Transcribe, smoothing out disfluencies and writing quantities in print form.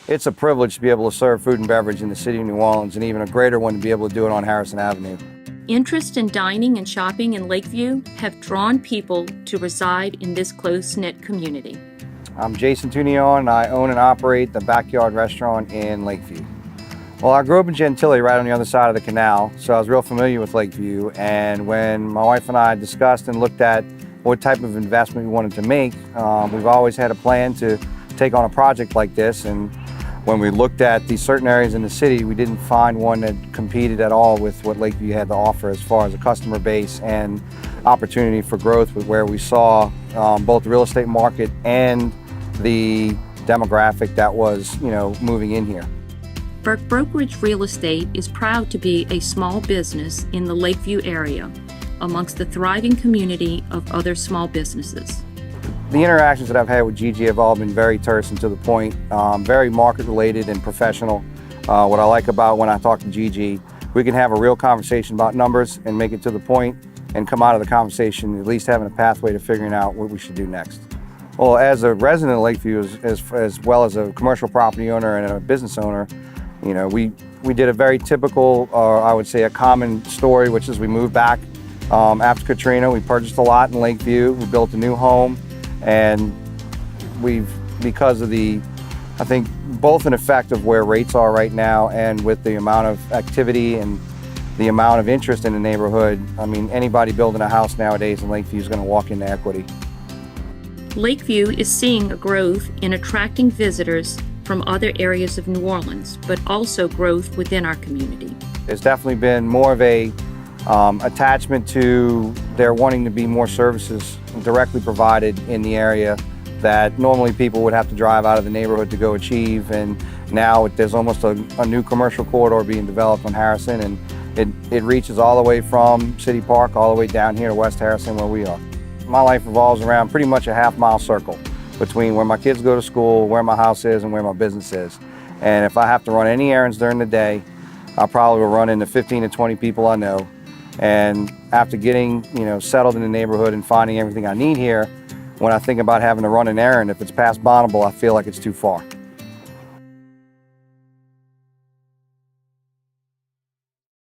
It's a privilege to be able to serve food and beverage in the city of New Orleans, and even a greater one to be able to do it on Harrison Avenue. Interest in dining and shopping in Lakeview have drawn people to reside in this close-knit community. I'm Jason Tournillon, and I own and operate the Backyard Restaurant in Lakeview. Well, I grew up in Gentilly, right on the other side of the canal, so I was real familiar with Lakeview. And when my wife and I discussed and looked at what type of investment we wanted to make, we've always had a plan to take on a project like this. And when we looked at these certain areas in the city, we didn't find one that competed at all with what Lakeview had to offer as far as a customer base and opportunity for growth, with where we saw both the real estate market and the demographic that was, moving in here. Burk Brokerage Real Estate is proud to be a small business in the Lakeview area amongst the thriving community of other small businesses. The interactions that I've had with Gigi have all been very terse and to the point, very market related and professional. What I like about when I talk to Gigi, we can have a real conversation about numbers and make it to the point and come out of the conversation at least having a pathway to figuring out what we should do next. Well, as a resident of Lakeview, as well as a commercial property owner and a business owner, we did a very typical, I would say a common story, which is we moved back after Katrina. We purchased a lot in Lakeview. We built a new home, and because of I think both an effect of where rates are right now and with the amount of activity and the amount of interest in the neighborhood, I mean, anybody building a house nowadays in Lakeview is going to walk into equity. Lakeview is seeing a growth in attracting visitors from other areas of New Orleans, but also growth within our community. There's definitely been more of a attachment to there wanting to be more services directly provided in the area that normally people would have to drive out of the neighborhood to go achieve. And now there's almost a new commercial corridor being developed on Harrison, and it reaches all the way from City Park all the way down here to West Harrison where we are. My life revolves around pretty much a half-mile circle between where my kids go to school, where my house is, and where my business is. And if I have to run any errands during the day, I probably will run into 15 to 20 people I know. And after getting, settled in the neighborhood and finding everything I need here, when I think about having to run an errand, if it's past Bonneville, I feel like it's too far.